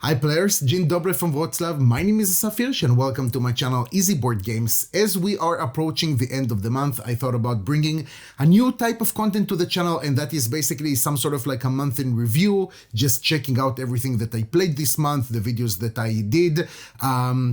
Hi players, Dzień dobry from Wrocław. My name is Asaf and welcome to my channel Easy Board Games. As we are approaching the end of the month, I thought about bringing a new type of content to the channel, and that is basically some sort of like a month in review, just checking out everything that I played this month, the videos that I did,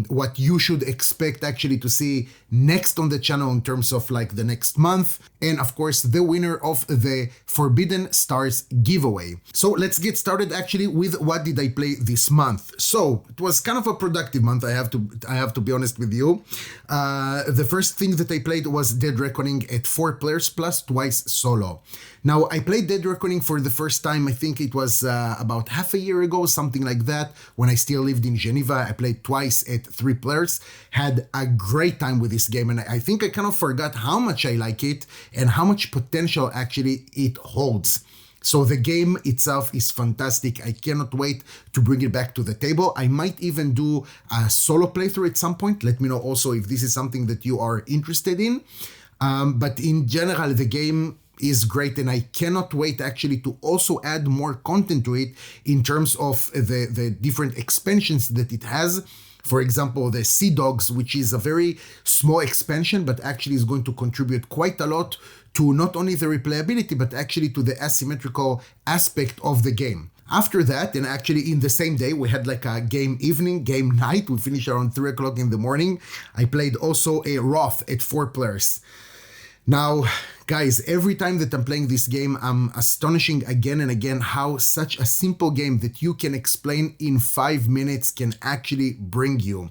what you should expect actually to see next on the channel in terms of like the next month, and of course the winner of the Forbidden Stars giveaway. So let's get started actually with what did I play this month. So it was kind of a productive month, I have to be honest with you. The first thing that I played was Dead Reckoning at 4 players plus twice solo. Now I played Dead Reckoning for the first time, I think it was about half a year ago, something like that, when I still lived in Geneva. I played twice at 3 players, had a great time with this game, and I think I kind of forgot how much I like it and how much potential actually it holds. So the game itself is fantastic. I cannot wait to bring it back to the table. I might even do a solo playthrough at some point. Let me know also if this is something that you are interested in. But in general, the game is great, and I cannot wait actually to also add more content to it in terms of the different expansions that it has. For example, the Sea Dogs, which is a very small expansion, but actually is going to contribute quite a lot to not only the replayability, but actually to the asymmetrical aspect of the game. After that, and actually in the same day, we had like a game evening, game night. We finished around 3 o'clock in the morning. I played also a Wrath at 4 players. Now, guys, every time that I'm playing this game, I'm astonishing again and again how such a simple game that you can explain in 5 minutes can actually bring you.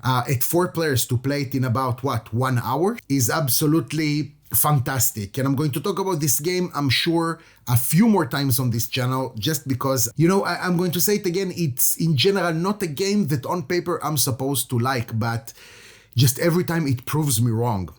At 4 players to play it in about, 1 hour is absolutely fantastic. And I'm going to talk about this game, I'm sure, a few more times on this channel, just because, I'm going to say it again, it's in general not a game that on paper I'm supposed to like, but just every time it proves me wrong.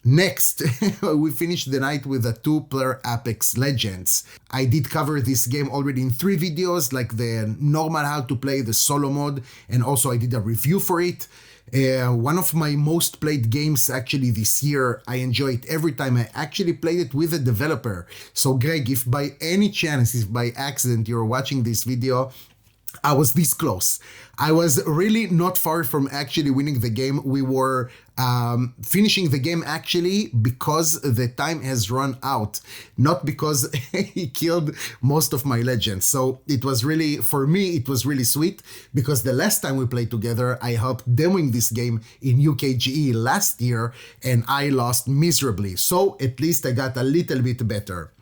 Next, we finished the night with a 2-player Apex Legends. I did cover this game already in 3 videos, like the normal how to play, the solo mode, and also I did a review for it. One of my most played games actually this year. I enjoy it every time. I actually played it with a developer. So Greg, if by any chance, if by accident you're watching this video, I was this close. I was really not far from actually winning the game. We were finishing the game actually because the time has run out, not because he killed most of my legends. So it was really, for me, it was really sweet, because the last time we played together, I helped demoing this game in UKGE last year and I lost miserably. So at least I got a little bit better.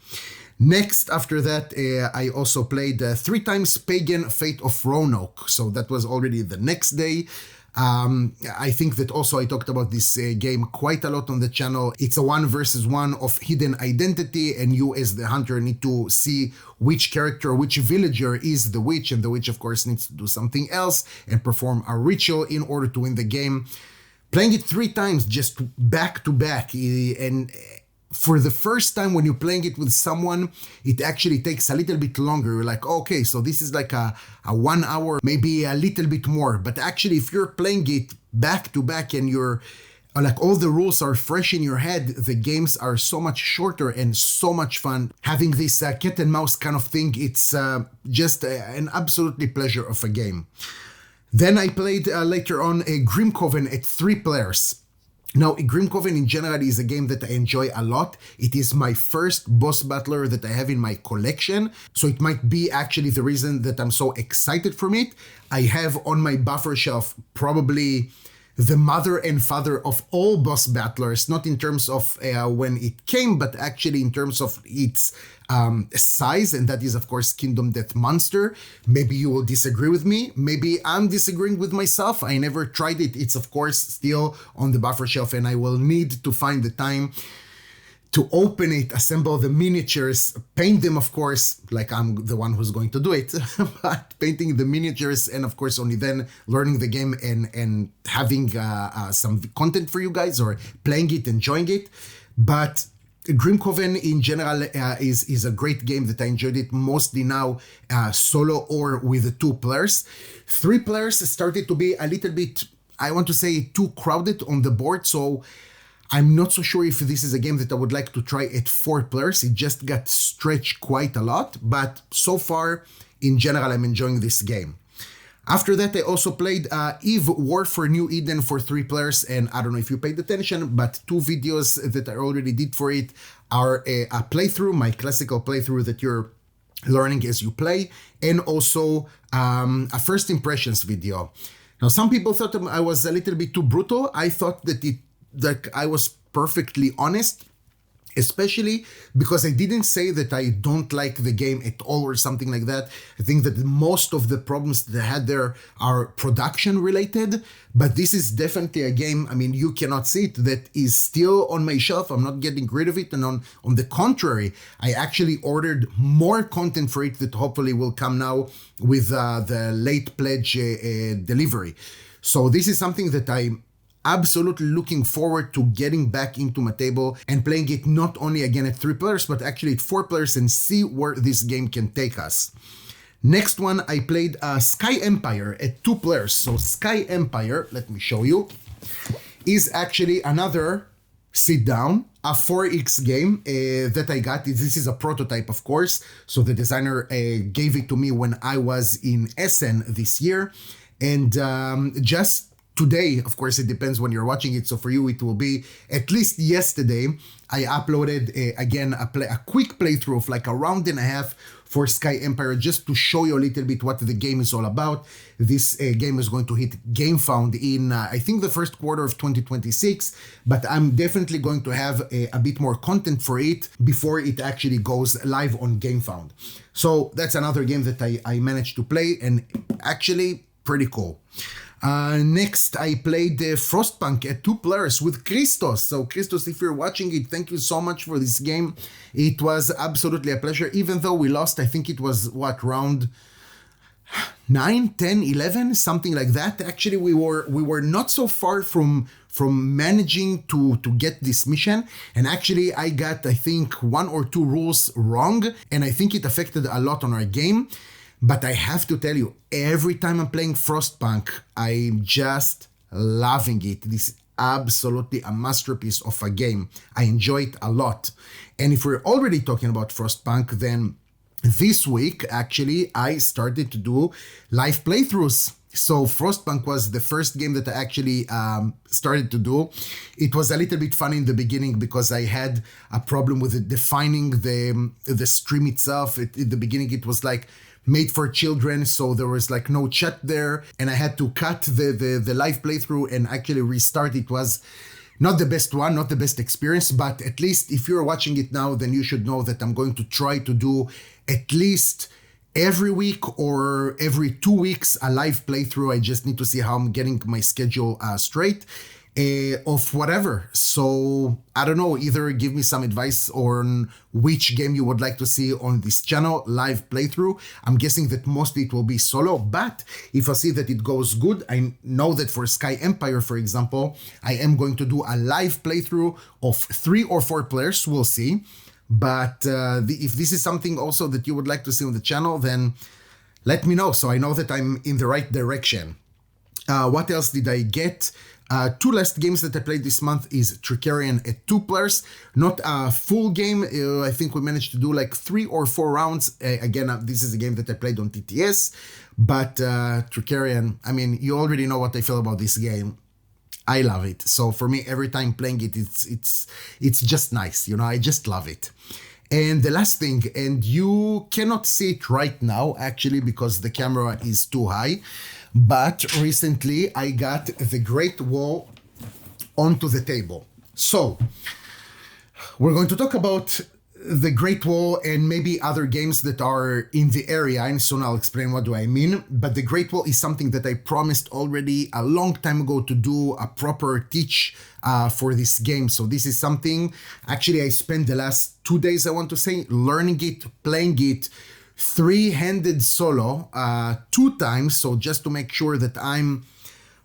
Next, after that, I also played 3 times Pagan Fate of Roanoke. So that was already the next day. I think that also I talked about this game quite a lot on the channel. It's a 1 versus 1 of hidden identity, and you as the hunter need to see which character, which villager is the witch, and the witch of course needs to do something else and perform a ritual in order to win the game. Playing it 3 times just back to back, and for the first time when you're playing it with someone, it actually takes a little bit longer. You're like, okay, so this is like a 1 hour, maybe a little bit more. But actually, if you're playing it back to back and you're like all the rules are fresh in your head, the games are so much shorter and so much fun. Having this cat and mouse kind of thing, it's just an absolutely pleasure of a game. Then I played later on a Grim Coven at 3 players. Now, Grim Coven in general is a game that I enjoy a lot. It is my first boss battler that I have in my collection, so it might be actually the reason that I'm so excited from it. I have on my buffer shelf probably the mother and father of all boss battlers, not in terms of when it came, but actually in terms of its size, and that is of course Kingdom Death Monster. Maybe you will disagree with me, maybe I'm disagreeing with myself. I never tried it. It's of course still on the buffer shelf, and I will need to find the time to open it, assemble the miniatures, paint them, of course, like I'm the one who's going to do it, but painting the miniatures, and of course only then learning the game and having some content for you guys, or playing it, enjoying it. But Grim Coven in general is a great game that I enjoyed it mostly now solo or with 2 players. 3 players started to be a little bit, I want to say, too crowded on the board, so I'm not so sure if this is a game that I would like to try at 4 players. It just got stretched quite a lot, but so far, in general, I'm enjoying this game. After that, I also played Eve War for New Eden for 3 players, and I don't know if you paid attention, but 2 videos that I already did for it are a playthrough, my classical playthrough that you're learning as you play, and also a first impressions video. Now, some people thought I was a little bit too brutal. I thought that I was perfectly honest, especially because I didn't say that I don't like the game at all or something like that. I think that most of the problems that I had there are production related, but this is definitely a game, I mean, you cannot see it, that is still on my shelf. I'm not getting rid of it. And on the contrary, I actually ordered more content for it that hopefully will come now with the late pledge delivery. So this is something that I'm absolutely looking forward to getting back into my table and playing it not only again at 3 players, but actually at 4 players and see where this game can take us. Next one, I played Sky Empire at 2 players. So Sky Empire, let me show you, is actually another sit down, a 4X game that I got. This is a prototype, of course. So the designer gave it to me when I was in Essen this year. And just today, of course, it depends when you're watching it. So for you, it will be at least yesterday. I uploaded a quick playthrough of like a round and a half for Sky Empire, just to show you a little bit what the game is all about. This game is going to hit GameFound in, I think, the first quarter of 2026, but I'm definitely going to have a bit more content for it before it actually goes live on GameFound. So that's another game that I managed to play, and actually pretty cool. Next, I played Frostpunk at 2 players with Christos. So Christos, if you're watching it, thank you so much for this game. It was absolutely a pleasure, even though we lost. I think it was, round 9, 10, 11, something like that. Actually, we were not so far from managing to get this mission. And actually, I got, I think, 1 or 2 rules wrong, and I think it affected a lot on our game. But I have to tell you, every time I'm playing Frostpunk, I'm just loving it. This is absolutely a masterpiece of a game. I enjoy it a lot. And if we're already talking about Frostpunk, then this week, actually, I started to do live playthroughs. So Frostpunk was the first game that I actually started to do. It was a little bit funny in the beginning because I had a problem with defining the stream itself. In the beginning, it was like made for children, so there was like no chat there, and I had to cut the live playthrough and actually restart. It was not the best one, not the best experience, but at least if you're watching it now, then you should know that I'm going to try to do at least every week or every 2 weeks a live playthrough. I just need to see how I'm getting my schedule straight of whatever. So I don't know, either give me some advice on which game you would like to see on this channel, live playthrough. I'm guessing that mostly it will be solo, but if I see that it goes good, I know that for Sky Empire, for example, I am going to do a live playthrough of 3 or 4 players, we'll see. But if this is something also that you would like to see on the channel, then let me know so I know that I'm in the right direction. What else did I get? 2 last games that I played this month is Tricarian at 2 players. Not a full game. I think we managed to do like 3 or 4 rounds. Again, this is a game that I played on TTS. But Tricarian, I mean, you already know what I feel about this game. I love it. So for me, every time playing it, it's just nice. You know, I just love it. And the last thing, and you cannot see it right now, actually, because the camera is too high. But recently, I got the Great Wall onto the table. So we're going to talk about the Great Wall and maybe other games that are in the area, and soon I'll explain what do I mean. But the Great Wall is something that I promised already a long time ago to do a proper teach for this game. So this is something, actually, I spent the last 2 days, I want to say, learning it, playing it, 3-handed solo 2 times, so just to make sure that I'm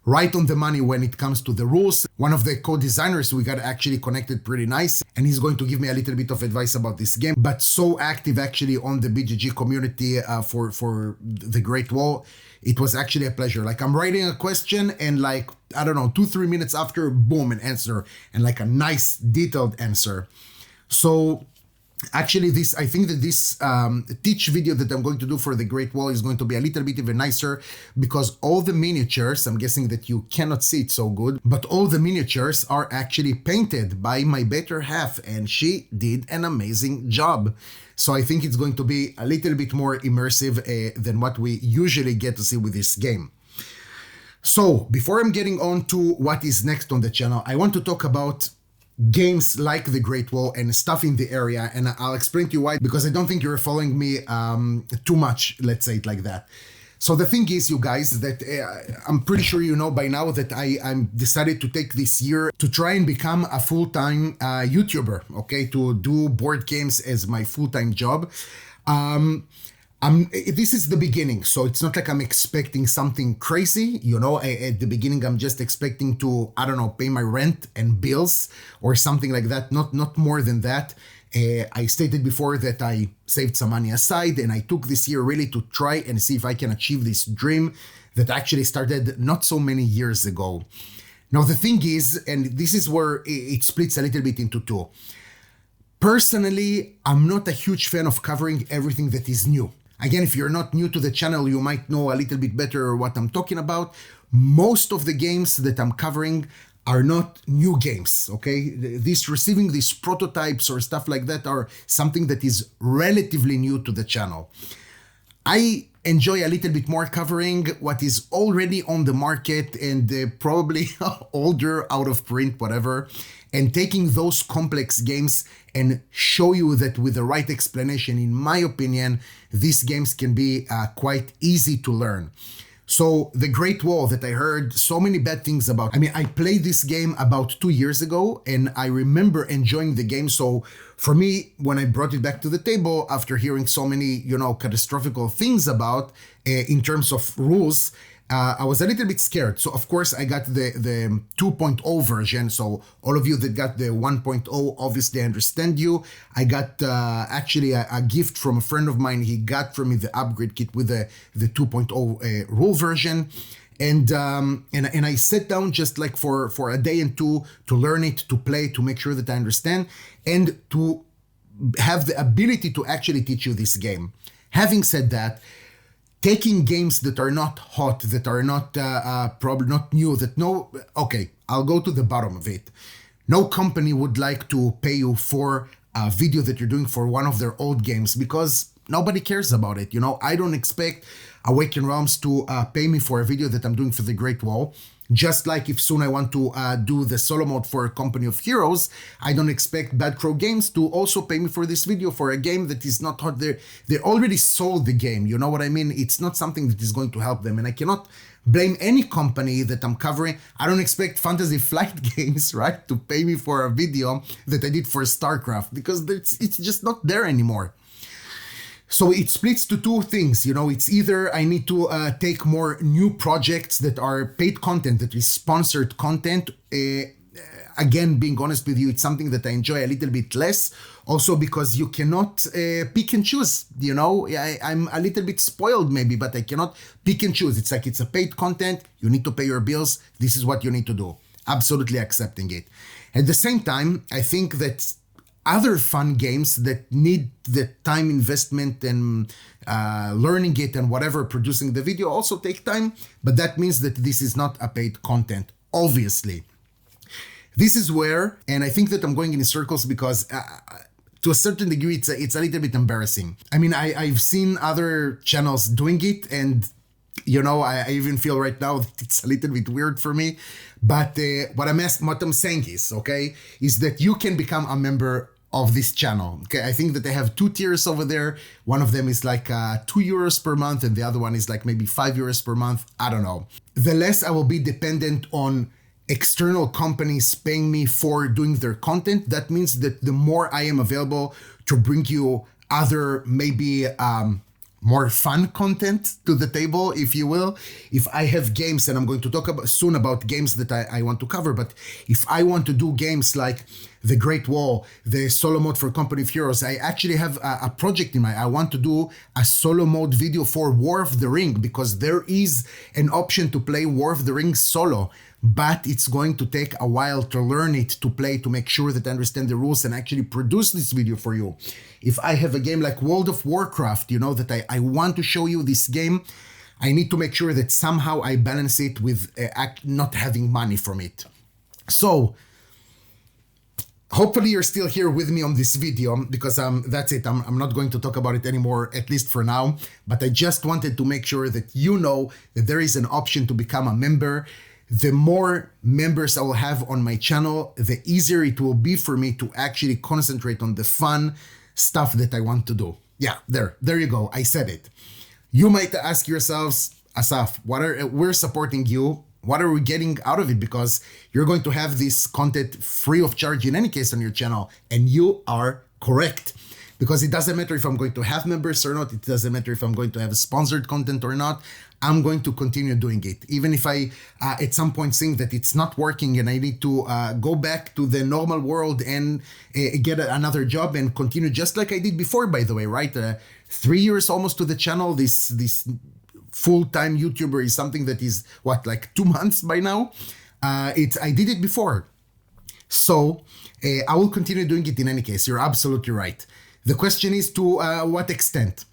right on the money when it comes to the rules. One of the co-designers, we got actually connected pretty nice, and he's going to give me a little bit of advice about this game, but so active actually on the BGG community for the Great Wall. It was actually a pleasure. Like, I'm writing a question and like, I don't know, 2-3 minutes after, boom, an answer, and like a nice detailed answer. So Actually, I think that this teach video that I'm going to do for the Great Wall is going to be a little bit even nicer, because all the miniatures, I'm guessing that you cannot see it so good, but all the miniatures are actually painted by my better half, and she did an amazing job. So I think it's going to be a little bit more immersive than what we usually get to see with this game. So before I'm getting on to what is next on the channel, I want to talk about games like the Great Wall and stuff in the area, and I'll explain to you why, because I don't think you're following me too much, let's say it like that. So the thing is, you guys, that I'm pretty sure you know by now that I'm decided to take this year to try and become a full-time YouTuber, okay, to do board games as my full-time job. This is the beginning, so it's not like I'm expecting something crazy, you know. At the beginning, I'm just expecting to, I don't know, pay my rent and bills or something like that, not more than that. I stated before that I saved some money aside, and I took this year really to try and see if I can achieve this dream that actually started not so many years ago. Now, the thing is, and this is where it splits a little bit into two. Personally, I'm not a huge fan of covering everything that is new. Again, if you're not new to the channel, you might know a little bit better what I'm talking about. Most of the games that I'm covering are not new games, okay? Receiving these prototypes or stuff like that are something that is relatively new to the channel. I enjoy a little bit more covering what is already on the market and probably older, out of print, whatever, and taking those complex games and show you that with the right explanation, in my opinion, these games can be quite easy to learn. So the Great Wall that I heard so many bad things about, I mean, I played this game about 2 years ago and I remember enjoying the game. So for me, when I brought it back to the table after hearing so many, you know, catastrophical things about in terms of rules, I was a little bit scared. So of course I got the 2.0 version. So all of you that got the 1.0, obviously I understand you. I got actually a gift from a friend of mine. He got from me the upgrade kit with the 2.0 rule version. And I sat down just like for a day and two to learn it, to play, to make sure that I understand, and to have the ability to actually teach you this game. Having said that, taking games that are not hot, that are not probably not new, okay, I'll go to the bottom of it. No company would like to pay you for a video that you're doing for one of their old games because nobody cares about it. You know, I don't expect Awaken Realms to pay me for a video that I'm doing for the Great Wall. Just like if soon I want to do the solo mode for a Company of Heroes, I don't expect Bad Crow Games to also pay me for this video for a game that is not hot. They already sold the game, you know what I mean? It's not something that is going to help them, and I cannot blame any company that I'm covering. I don't expect Fantasy Flight Games, right, to pay me for a video that I did for StarCraft, because it's just not there anymore. So it splits to two things, you know. It's either I need to take more new projects that are paid content, that is sponsored content. Again, being honest with you, it's something that I enjoy a little bit less. Also because you cannot pick and choose, you know. I'm a little bit spoiled maybe, but I cannot pick and choose. It's like it's a paid content. You need to pay your bills. This is what you need to do. Absolutely accepting it. At the same time, I think that other fun games that need the time investment and learning it and whatever, producing the video, also take time, but that means that this is not a paid content, obviously. This is where, and I think that I'm going in circles because to a certain degree, it's a little bit embarrassing. I mean, I've seen other channels doing it, and you know, I even feel right now that it's a little bit weird for me. But what I'm saying is, okay, is that you can become a member of this channel. Okay, I think that they have 2 tiers over there. One of them is like €2 per month, and the other one is like maybe €5 per month. I don't know. The less I will be dependent on external companies paying me for doing their content, that means that the more I am available to bring you other maybe more fun content to the table, if you will. If I have games, and I'm going to talk soon about games that I want to cover, but if I want to do games like the Great Wall, the solo mode for Company of Heroes. I actually have a project in mind. I want to do a solo mode video for War of the Ring, because there is an option to play War of the Ring solo, but it's going to take a while to learn it, to play, to make sure that I understand the rules and actually produce this video for you. If I have a game like World of Warcraft, that I want to show you this game, I need to make sure that somehow I balance it with not having money from it. So hopefully you're still here with me on this video, because that's it. I'm not going to talk about it anymore, at least for now. But I just wanted to make sure that you know that there is an option to become a member. The more members I will have on my channel, the easier it will be for me to actually concentrate on the fun stuff that I want to do. Yeah, there you go. I said it. You might ask yourselves, Asaf, we're supporting you. What are we getting out of it? Because you're going to have this content free of charge in any case on your channel. And you are correct. Because it doesn't matter if I'm going to have members or not. It doesn't matter if I'm going to have sponsored content or not. I'm going to continue doing it. Even if I, at some point, think that it's not working and I need to go back to the normal world and get another job and continue just like I did before, by the way, right? 3 years almost to the channel. This full-time YouTuber is something that is, like 2 months by now? I did it before. So I will continue doing it in any case. You're absolutely right. The question is to what extent?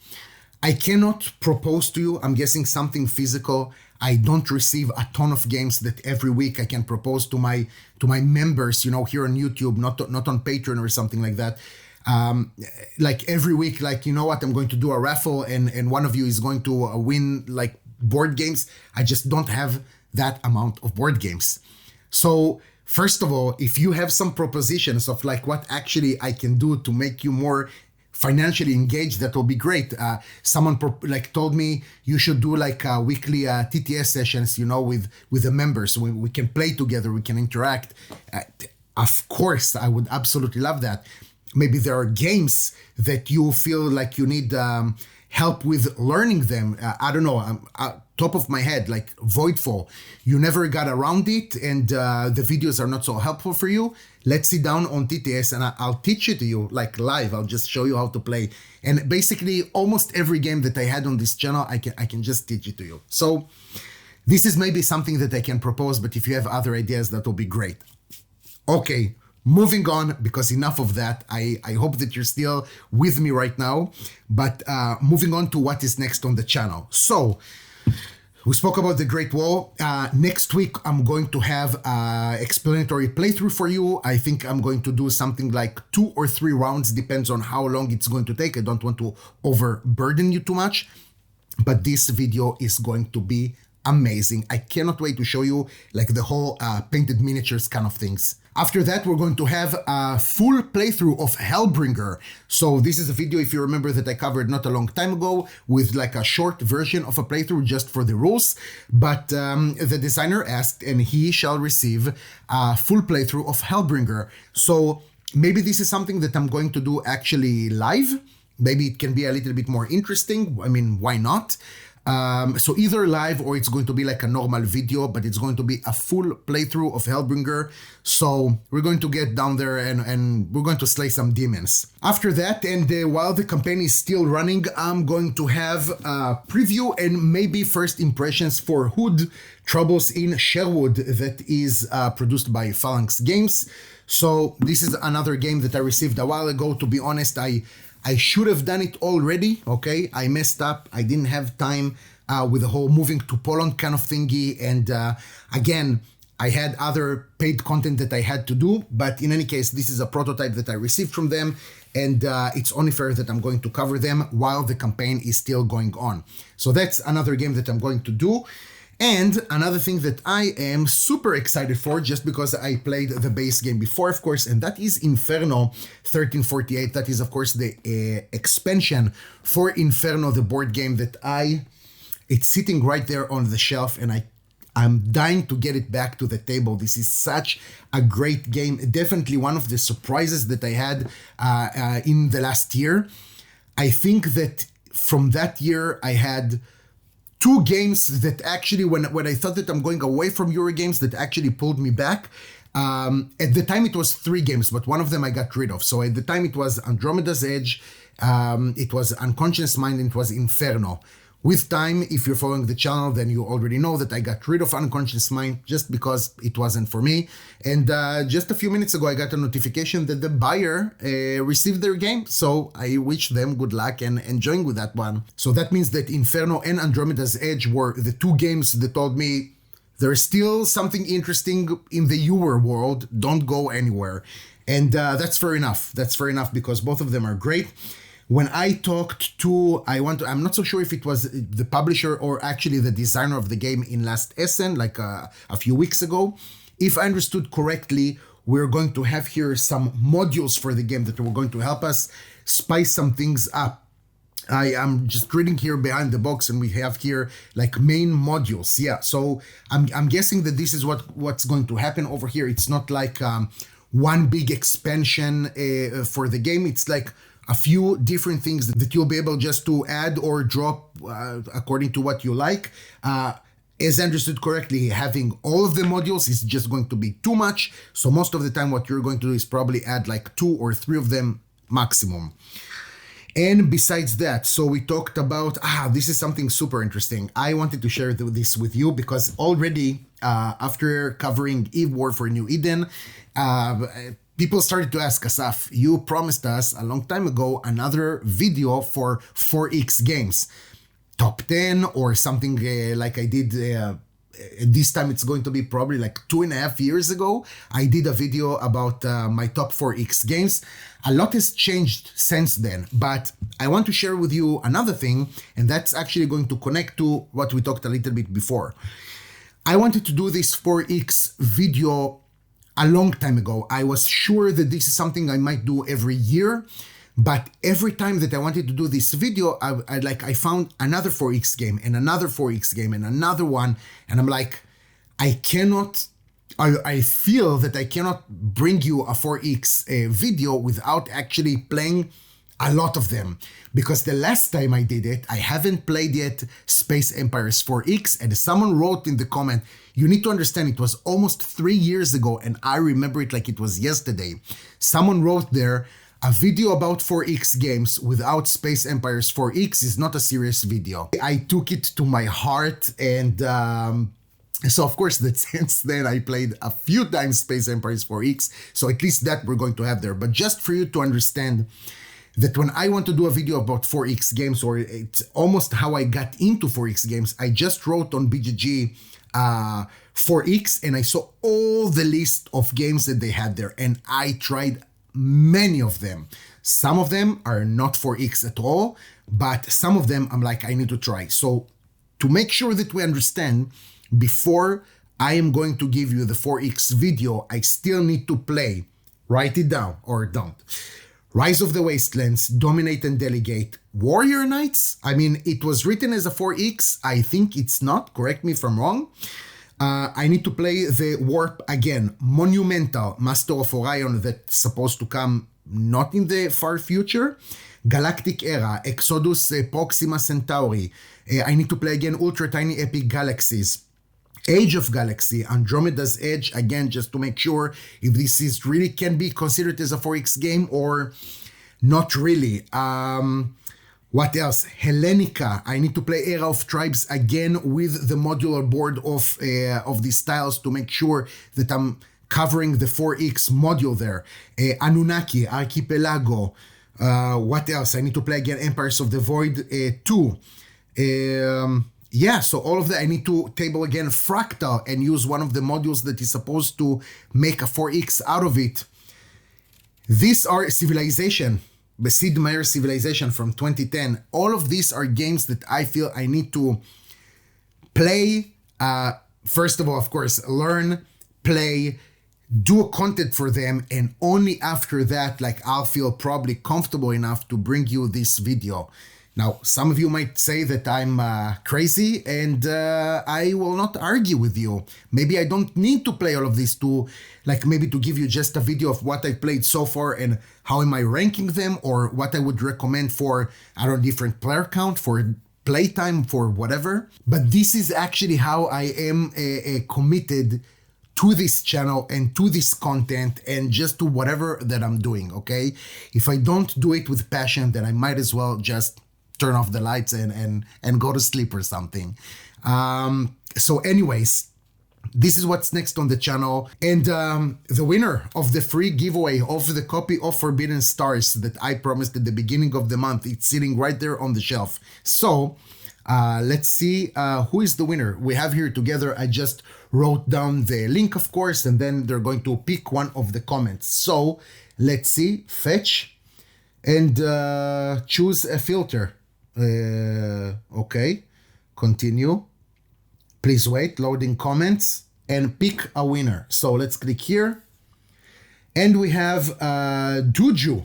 I cannot propose to you, I'm guessing, something physical. I don't receive a ton of games that every week I can propose to my members, here on YouTube, not on Patreon or something like that. Like every week, I'm going to do a raffle and one of you is going to win like board games. I just don't have that amount of board games. So first of all, if you have some propositions of like what actually I can do to make you more financially engaged, that will be great. Someone told me you should do like weekly TTS sessions, with the members. We can play together, we can interact. Of course, I would absolutely love that. Maybe there are games that you feel like you need help with learning them. I don't know, top of my head, like Voidfall. You never got around it and the videos are not so helpful for you. Let's sit down on TTS and I'll teach it to you like live. I'll just show you how to play. And basically almost every game that I had on this channel, I can just teach it to you. So this is maybe something that I can propose, but if you have other ideas, that will be great. Okay. Moving on, because enough of that. I hope that you're still with me right now. But moving on to what is next on the channel. So we spoke about the Great Wall. Next week, I'm going to have explanatory playthrough for you. I think I'm going to do something like 2 or 3 rounds. Depends on how long it's going to take. I don't want to overburden you too much. But this video is going to be amazing. I cannot wait to show you like the whole painted miniatures kind of things. After that, we're going to have a full playthrough of Hellbringer. So this is a video, if you remember, that I covered not a long time ago with like a short version of a playthrough just for the rules. But the designer asked and he shall receive a full playthrough of Hellbringer. So maybe this is something that I'm going to do actually live. Maybe it can be a little bit more interesting. I mean, why not? So either live or it's going to be like a normal video, but it's going to be a full playthrough of Hellbringer. So we're going to get down there and we're going to slay some demons. After that, and while the campaign is still running, I'm going to have a preview and maybe first impressions for Hood Troubles in Sherwood that is produced by Phalanx Games. So this is another game that I received a while ago. To be honest, I should have done it already, okay? I messed up. I didn't have time with the whole moving to Poland kind of thingy. And again, I had other paid content that I had to do. But in any case, this is a prototype that I received from them. And it's only fair that I'm going to cover them while the campaign is still going on. So that's another game that I'm going to do. And another thing that I am super excited for, just because I played the base game before, of course, and that is Inferno 1348. That is, of course, the expansion for Inferno, the board game that it's sitting right there on the shelf, and I'm dying to get it back to the table. This is such a great game. Definitely one of the surprises that I had in the last year. I think that from that year, I had 2 games that actually, when I thought that I'm going away from Eurogames, that actually pulled me back. At the time, it was 3 games, but one of them I got rid of. So at the time, it was Andromeda's Edge, it was Unconscious Mind, and it was Inferno. With time, if you're following the channel, then you already know that I got rid of Unconscious Mind just because it wasn't for me. And just a few minutes ago, I got a notification that the buyer received their game. So I wish them good luck and enjoying with that one. So that means that Inferno and Andromeda's Edge were the 2 games that told me there's still something interesting in the Ewer world. Don't go anywhere. And that's fair enough. That's fair enough because both of them are great. When I talked to, I'm not so sure if it was the publisher or actually the designer of the game in Last Essen, like a few weeks ago. If I understood correctly, we're going to have here some modules for the game that were going to help us spice some things up. I am just reading here behind the box, and we have here like main modules. Yeah, so I'm guessing that this is what's going to happen over here. It's not like one big expansion for the game. It's like a few different things that you'll be able just to add or drop according to what you like. As I understood correctly, having all of the modules is just going to be too much. So most of the time what you're going to do is probably add like 2 or 3 of them maximum. And besides that, so we talked about, this is something super interesting. I wanted to share this with you because already after covering Eve War for New Eden, people started to ask, Asaf, you promised us a long time ago another video for 4X games. Top 10 or something like I did, this time it's going to be probably like 2.5 years ago. I did a video about my top 4X games. A lot has changed since then, but I want to share with you another thing, and that's actually going to connect to what we talked a little bit before. I wanted to do this 4X video a long time ago. I was sure that this is something I might do every year, but every time that I wanted to do this video, I found another 4X game and another 4X game and another one, and I'm like, I feel that I cannot bring you a 4X video without actually playing a lot of them, because the last time I did it, I haven't played yet Space Empires 4X, and someone wrote in the comment, you need to understand it was almost 3 years ago, and I remember it like it was yesterday. Someone wrote there, a video about 4X games without Space Empires 4X is not a serious video. I took it to my heart, and so of course that since then I played a few times Space Empires 4X, so at least that we're going to have there. But just for you to understand that when I want to do a video about 4X games, or it's almost how I got into 4X games, I just wrote on BGG 4X and I saw all the list of games that they had there, and I tried many of them. Some of them are not 4X at all, but some of them I'm like, I need to try. So to make sure that we understand, before I am going to give you the 4X video, I still need to play, write it down or don't, Rise of the Wastelands, Dominate and Delegate, Warrior Knights. I mean, it was written as a 4X. I think it's not. Correct me if I'm wrong. I need to play the Warp again. Monumental, Master of Orion, that's supposed to come not in the far future. Galactic Era, Exodus, Proxima Centauri. I need to play again Ultra Tiny Epic Galaxies. Age of Galaxy, Andromeda's Edge, again, just to make sure if this is really can be considered as a 4X game or not really. What else? Hellenica. I need to play Era of Tribes again with the modular board of these tiles to make sure that I'm covering the 4X module there. Anunnaki, Archipelago. What else? I need to play again Empires of the Void 2. Yeah, so all of that, I need to table again Fractal and use one of the modules that is supposed to make a 4X out of it. These are Civilization, the Sid Meier Civilization from 2010. All of these are games that I feel I need to play. First of all, of course, learn, play, do content for them, and only after that, like, I'll feel probably comfortable enough to bring you this video. Now, some of you might say that I'm crazy, and I will not argue with you. Maybe I don't need to play all of these to, like, maybe to give you just a video of what I played so far and how am I ranking them, or what I would recommend for, I don't know, different player count, for playtime, for whatever. But this is actually how I am committed to this channel and to this content and just to whatever that I'm doing, okay? If I don't do it with passion, then I might as well just turn off the lights and go to sleep or something. So anyways, this is what's next on the channel. And the winner of the free giveaway of the copy of Forbidden Stars that I promised at the beginning of the month, it's sitting right there on the shelf. So let's see who is the winner. We have here together, I just wrote down the link, of course, and then they're going to pick one of the comments. So let's see, fetch and choose a filter. Okay, continue. Please wait, loading comments, and pick a winner. So let's click here. And we have Duju.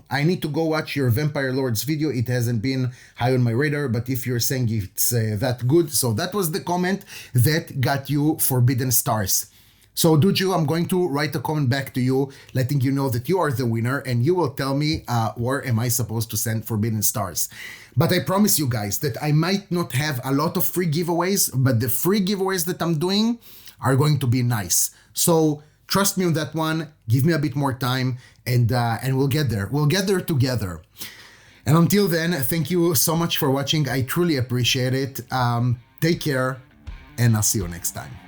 I need to go watch your Vampire Lords video. It hasn't been high on my radar, but if you're saying it's that good. So that was the comment that got you Forbidden Stars. So Duju, I'm going to write a comment back to you, letting you know that you are the winner, and you will tell me where am I supposed to send Forbidden Stars. But I promise you guys that I might not have a lot of free giveaways, but the free giveaways that I'm doing are going to be nice. So trust me on that one, give me a bit more time, and we'll get there. We'll get there together. And until then, thank you so much for watching. I truly appreciate it. Take care, and I'll see you next time.